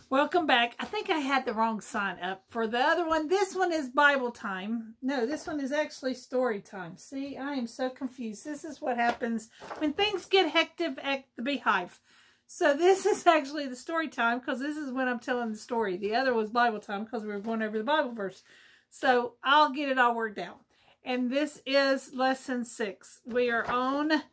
Welcome back. I think I had the wrong sign up for the other one. This one is Bible time. No, this one is actually story time. See, I am so confused. This is what happens when things get hectic at the beehive. So this is actually the story time because this is when I'm telling the story. The other was Bible time because we were going over the Bible verse. So I'll get it all worked out. And this is lesson 6. We are on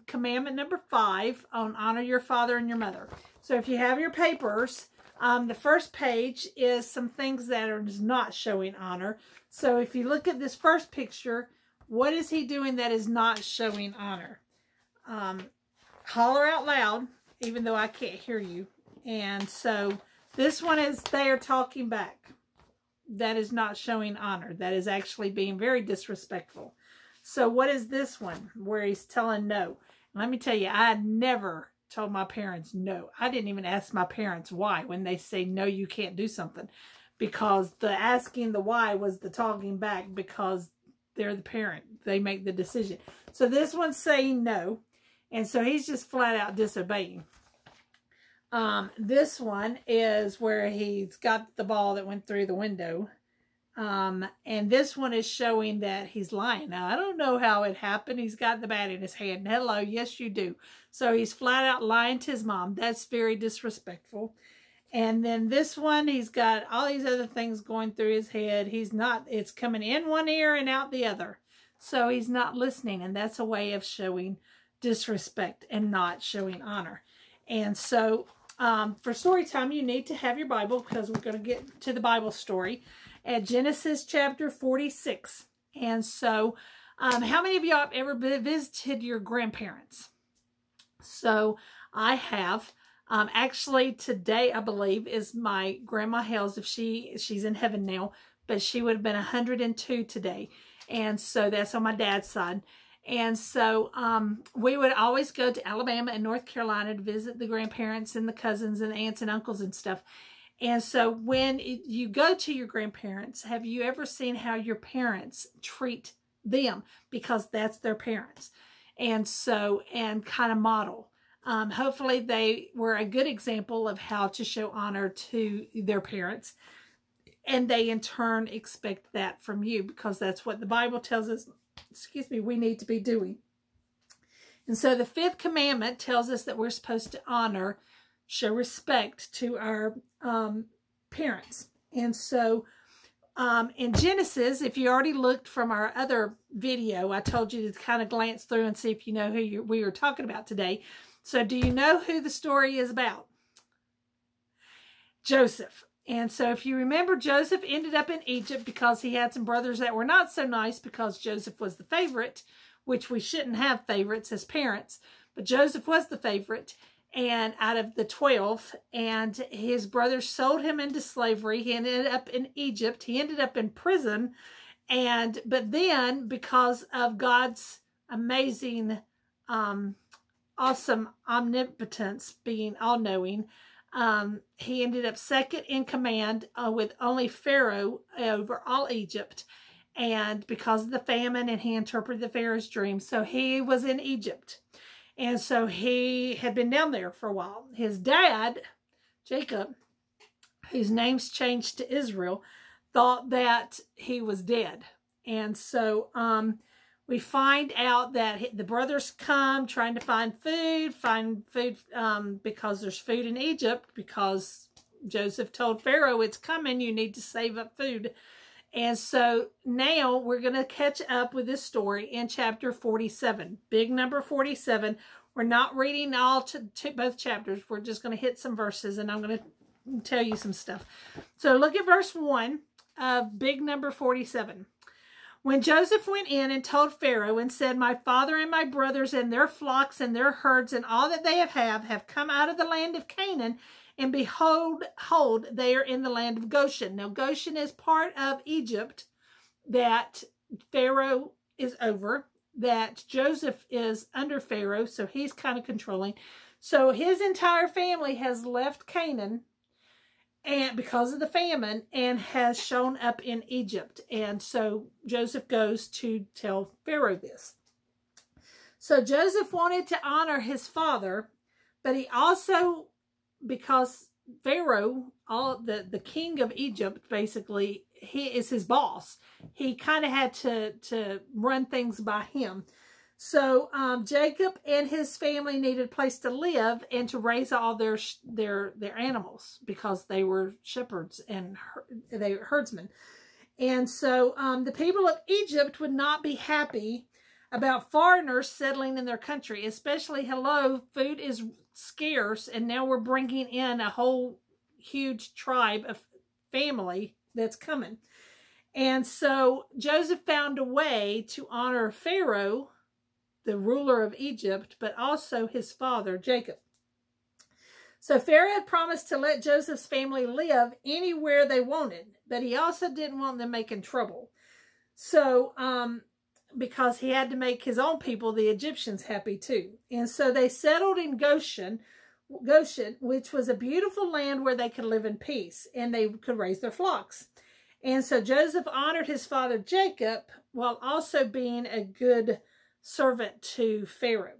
commandment number 5 on honor your father and your mother. So if you have your papers, the first page is some things that are not showing honor. So if you look at this first picture, what is he doing that is not showing honor? Holler out loud, even though I can't hear you. And so this one is they are talking back. That is not showing honor. That is actually being very disrespectful. So what is this one where he's telling no? Let me tell you, I never told my parents no. I didn't even ask my parents why when they say no, you can't do something. Because the asking the why was the talking back because they're the parent. They make the decision. So this one's saying no. And so he's just flat out disobeying. This one is where he's got the ball that went through the window. And this one is showing that he's lying. Now, I don't know how it happened. He's got the bat in his hand. Hello, yes, you do. So he's flat out lying to his mom. That's very disrespectful. And then this one, he's got all these other things going through his head. He's not, it's coming in one ear and out the other. So he's not listening. And that's a way of showing disrespect and not showing honor. And so for story time, you need to have your Bible because we're going to get to the Bible story at Genesis chapter 46. And so, how many of y'all have ever visited your grandparents? So, I have. Actually, today, I believe, is my grandma Hales. If she's in heaven now, but she would have been 102 today. And so, that's on my dad's side. And so, we would always go to Alabama and North Carolina to visit the grandparents and the cousins and aunts and uncles and stuff. And so when you go to your grandparents, have you ever seen how your parents treat them? Because that's their parents. And so, and kind of model. Hopefully they were a good example of how to show honor to their parents. And they in turn expect that from you because that's what the Bible tells us, excuse me, we need to be doing. And so the 5th commandment tells us that we're supposed to honor, show respect to our parents. And so in Genesis, if you already looked from our other video, I told you to kind of glance through and see if you know who we were talking about today. So do you know who the story is about? Joseph. And so if you remember, Joseph ended up in Egypt because he had some brothers that were not so nice because Joseph was the favorite, which we shouldn't have favorites as parents, but Joseph was the favorite. And out of the 12, and his brothers sold him into slavery. He ended up in Egypt. He ended up in prison. But then, because of God's amazing, awesome omnipotence, being all-knowing, he ended up second in command with only Pharaoh over all Egypt. And because of the famine, and he interpreted the Pharaoh's dream. So he was in Egypt. And so he had been down there for a while. His dad, Jacob, whose name's changed to Israel, thought that he was dead. And so we find out that the brothers come trying to find food because there's food in Egypt, because Joseph told Pharaoh, it's coming, you need to save up food. And so now we're going to catch up with this story in chapter 47. Big number 47. We're not reading all to both chapters. We're just going to hit some verses and I'm going to tell you some stuff. So look at verse 1 of big number 47. When Joseph went in and told Pharaoh and said, my father and my brothers and their flocks and their herds and all that they have come out of the land of Canaan, and behold, they are in the land of Goshen. Now, Goshen is part of Egypt that Pharaoh is over, that Joseph is under Pharaoh, so he's kind of controlling. So his entire family has left Canaan and because of the famine and has shown up in Egypt. And so Joseph goes to tell Pharaoh this. So Joseph wanted to honor his father, but he also, because Pharaoh, the king of Egypt, basically, he is his boss. He kind of had to run things by him. So Jacob and his family needed a place to live and to raise all their animals, because they were shepherds and they were herdsmen. And so the people of Egypt would not be happy about foreigners settling in their country, especially, food is scarce, and now we're bringing in a whole huge tribe of family that's coming. And so Joseph found a way to honor Pharaoh, the ruler of Egypt, but also his father, Jacob. So Pharaoh had promised to let Joseph's family live anywhere they wanted, but he also didn't want them making trouble. So, because he had to make his own people, the Egyptians, happy too. And so they settled in Goshen, which was a beautiful land where they could live in peace and they could raise their flocks. And so Joseph honored his father Jacob while also being a good servant to Pharaoh.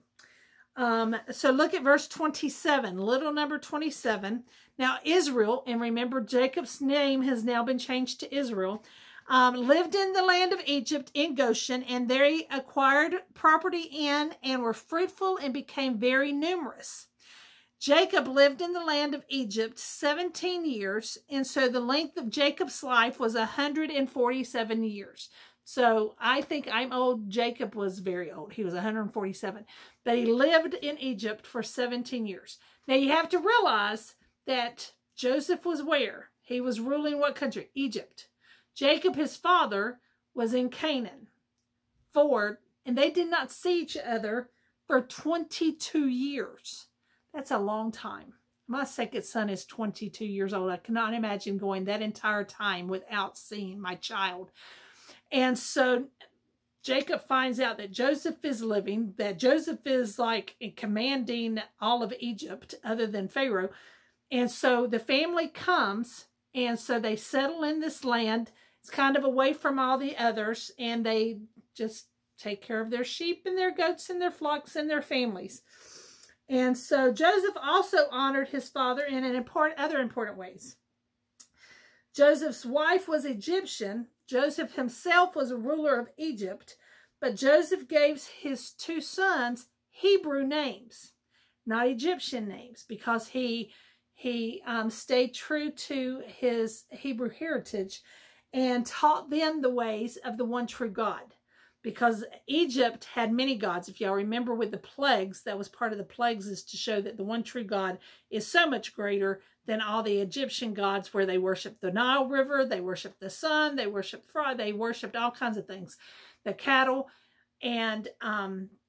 So look at verse 27, little number 27. Now Israel, and remember Jacob's name has now been changed to Israel, lived in the land of Egypt in Goshen, and they acquired property in and were fruitful and became very numerous. Jacob lived in the land of Egypt 17 years, and so the length of Jacob's life was 147 years. So I think I'm old. Jacob was very old. He was 147. But he lived in Egypt for 17 years. Now you have to realize that Joseph was where? He was ruling what country? Egypt. Jacob, his father, was in Canaan. And they did not see each other for 22 years. That's a long time. My second son is 22 years old. I cannot imagine going that entire time without seeing my child. And so Jacob finds out that Joseph is living, that Joseph is like commanding all of Egypt other than Pharaoh. And so the family comes, and so they settle in this land. It's kind of away from all the others, and they just take care of their sheep and their goats and their flocks and their families. And so Joseph also honored his father in other important ways. Joseph's wife was Egyptian. Joseph himself was a ruler of Egypt, but Joseph gave his two sons Hebrew names, not Egyptian names, because he stayed true to his Hebrew heritage and taught them the ways of the one true God. Because Egypt had many gods. If y'all remember with the plagues, that was part of the plagues, is to show that the one true God is so much greater than all the Egyptian gods, where they worshiped the Nile River, they worshiped the sun, they worshiped fire, they worshiped all kinds of things, the cattle. And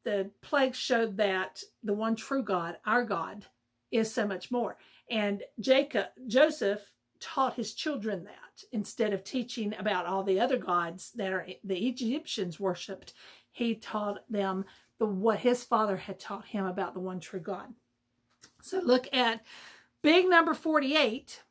the plagues showed that the one true God, our God, is so much more. And Joseph taught his children that, instead of teaching about all the other gods that the Egyptians worshipped. He taught them what his father had taught him about the one true God. So look at big number 48,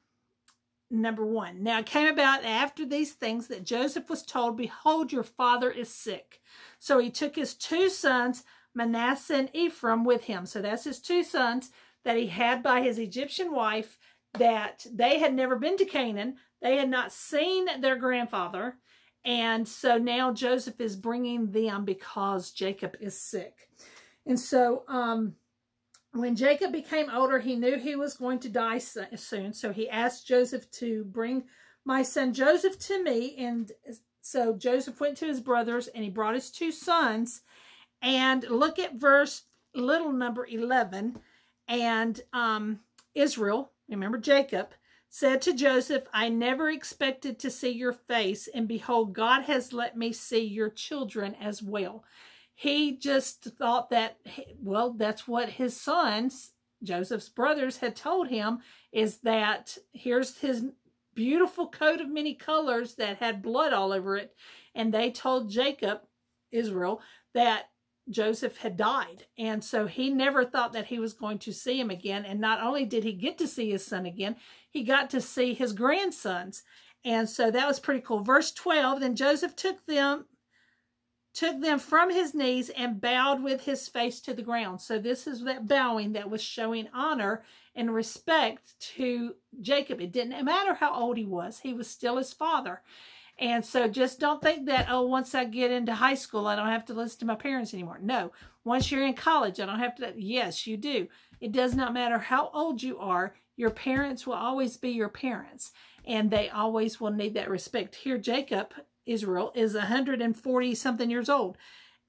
number 1. Now it came about after these things that Joseph was told, "Behold, your father is sick." So he took his two sons, Manasseh and Ephraim, with him. So that's his two sons that he had by his Egyptian wife, that they had never been to Canaan. They had not seen their grandfather. And so now Joseph is bringing them because Jacob is sick. And so when Jacob became older, he knew he was going to die soon. So he asked Joseph to bring my son Joseph to me. And so Joseph went to his brothers and he brought his two sons. And look at verse little number 11. And Israel, remember Jacob, said to Joseph, "I never expected to see your face, and behold, God has let me see your children as well." He just thought that, well, that's what his sons, Joseph's brothers, had told him, is that here's his beautiful coat of many colors that had blood all over it. And they told Jacob, Israel, that Joseph had died. And so he never thought that he was going to see him again. And not only did he get to see his son again, he got to see his grandsons. And so that was pretty cool. Verse 12, then Joseph took them took them from his knees and bowed with his face to the ground. So this is that bowing that was showing honor and respect to Jacob. It didn't matter how old he was still his father. And so just don't think that, oh, once I get into high school, I don't have to listen to my parents anymore. No, once you're in college, I don't have to. Yes, you do. It does not matter how old you are. Your parents will always be your parents, and they always will need that respect. Here, Jacob, Israel, is 140 something years old,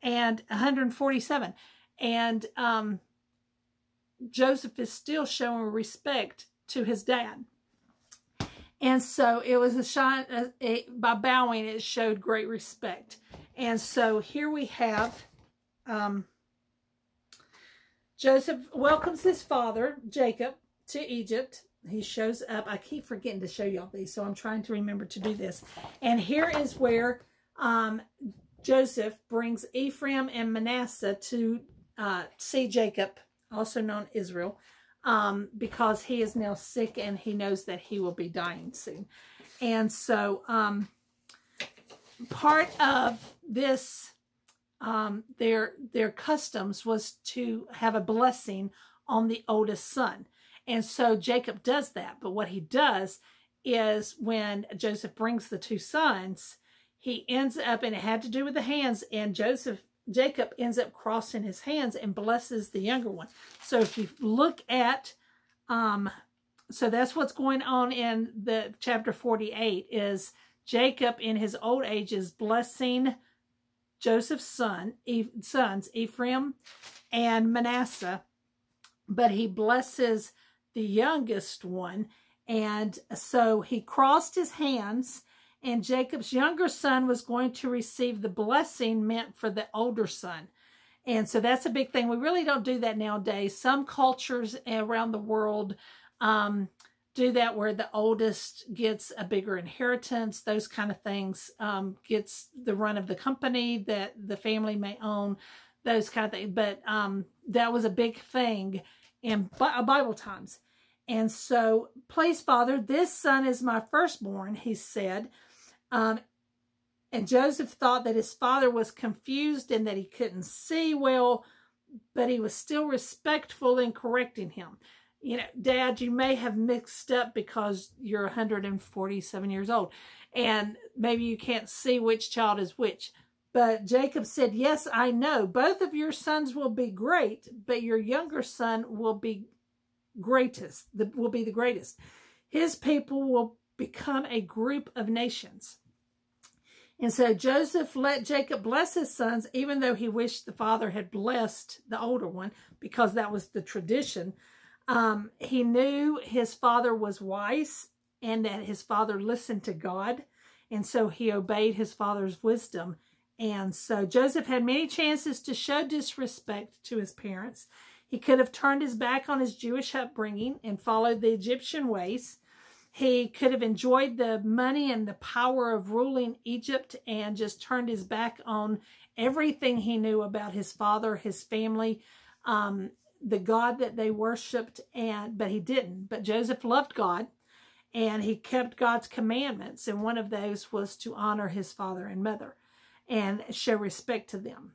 and 147. And Joseph is still showing respect to his dad. And so it was by bowing, it showed great respect. And so here we have Joseph welcomes his father, Jacob, to Egypt. He shows up. I keep forgetting to show y'all these, so I'm trying to remember to do this. And here is where Joseph brings Ephraim and Manasseh to see Jacob, also known Israel, because he is now sick and he knows that he will be dying soon. And so part of this, their customs was to have a blessing on the oldest son. And so Jacob does that. But what he does is when Joseph brings the two sons, he ends up, and it had to do with the hands, and Jacob ends up crossing his hands and blesses the younger one. So if you look at, so that's what's going on in the chapter 48, is Jacob in his old age is blessing Joseph's sons, Ephraim and Manasseh, but he blesses the youngest one. And so he crossed his hands, and Jacob's younger son was going to receive the blessing meant for the older son. And so that's a big thing. We really don't do that nowadays. Some cultures around the world do that, where the oldest gets a bigger inheritance, those kind of things, gets the run of the company that the family may own, those kind of things. But that was a big thing in Bible times. And so, please, Father, this son is my firstborn, he said. And Joseph thought that his father was confused and that he couldn't see well, but he was still respectful in correcting him. You know, Dad, you may have mixed up because you're 147 years old, and maybe you can't see which child is which. But Jacob said, yes, I know. Both of your sons will be great, but your younger son will be the greatest. His people will become a group of nations. And so Joseph let Jacob bless his sons, even though he wished the father had blessed the older one, because that was the tradition. He knew his father was wise and that his father listened to God. And so he obeyed his father's wisdom. And so Joseph had many chances to show disrespect to his parents. He could have turned his back on his Jewish upbringing and followed the Egyptian ways. He could have enjoyed the money and the power of ruling Egypt and just turned his back on everything he knew about his father, his family, the God that they worshipped, but he didn't. But Joseph loved God, and he kept God's commandments, and one of those was to honor his father and mother and show respect to them.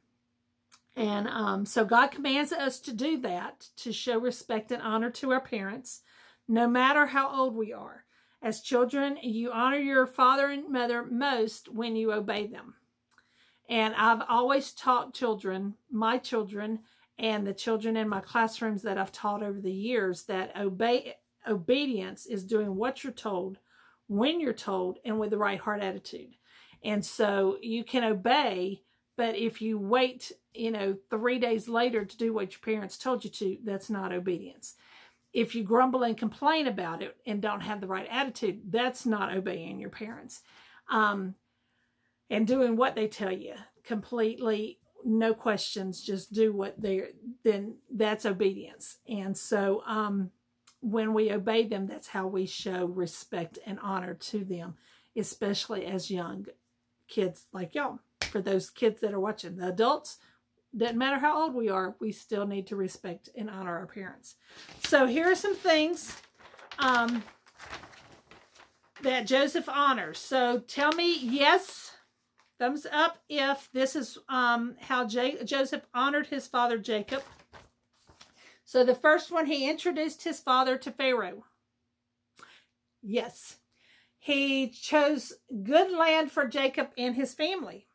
And so God commands us to do that, to show respect and honor to our parents, no matter how old we are. As children, you honor your father and mother most when you obey them. And I've always taught children, my children, and the children in my classrooms that I've taught over the years, that obedience is doing what you're told, when you're told, and with the right heart attitude. And so you can obey, but if you wait, 3 days later to do what your parents told you to, that's not obedience. If you grumble and complain about it and don't have the right attitude, that's not obeying your parents. And doing what they tell you completely, no questions, just do what then that's obedience. And so when we obey them, that's how we show respect and honor to them, especially as young kids like y'all. For those kids that are watching, the adults, doesn't matter how old we are, we still need to respect and honor our parents. So here are some things that Joseph honors. So tell me yes Thumbs up if this is how Joseph honored his father Jacob. So the first one, he introduced his father to Pharaoh. Yes. He chose good land for Jacob and his family.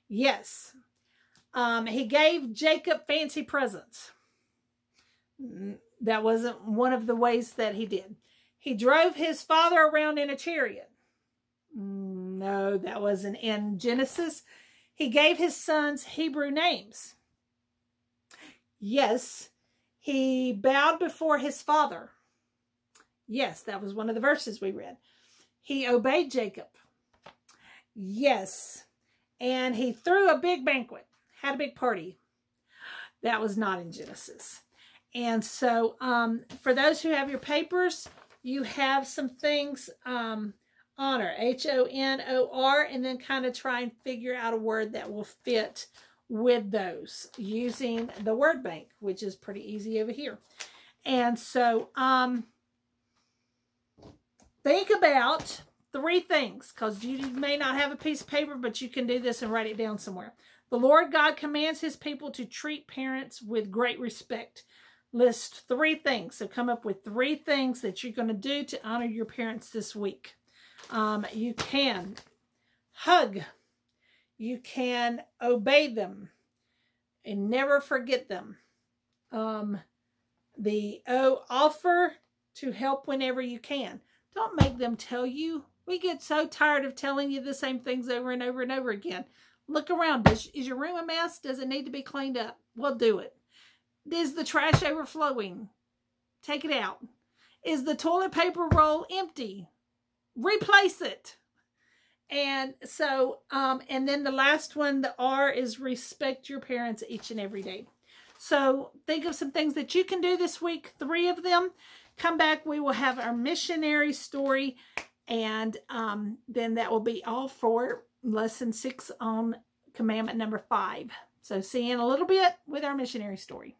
Yes. He gave Jacob fancy presents. That wasn't one of the ways that he did. He drove his father around in a chariot. No, that wasn't in Genesis. He gave his sons Hebrew names. Yes. He bowed before his father. Yes, that was one of the verses we read. He obeyed Jacob. Yes. And he threw a big banquet, had a big party. That was not in Genesis. And so for those who have your papers, you have some things, honor, H-O-N-O-R, and then kind of try and figure out a word that will fit with those using the word bank, which is pretty easy over here. And so think about 3 things, because you may not have a piece of paper, but you can do this and write it down somewhere. The Lord God commands his people to treat parents with great respect. List 3 things. So come up with 3 things that you're going to do to honor your parents this week. You can hug. You can obey them and never forget them. Offer to help whenever you can. Don't make them tell you. We get so tired of telling you the same things over and over and over again. Look around. Is your room a mess? Does it need to be cleaned up? Well, do it. Is the trash overflowing? Take it out. Is the toilet paper roll empty? Replace it. And so, and then the last one, the R, is respect your parents each and every day. So think of some things that you can do this week, 3 of them. Come back, we will have our missionary story, and then that will be all for lesson 6 on commandment number 5. So see you in a little bit with our missionary story.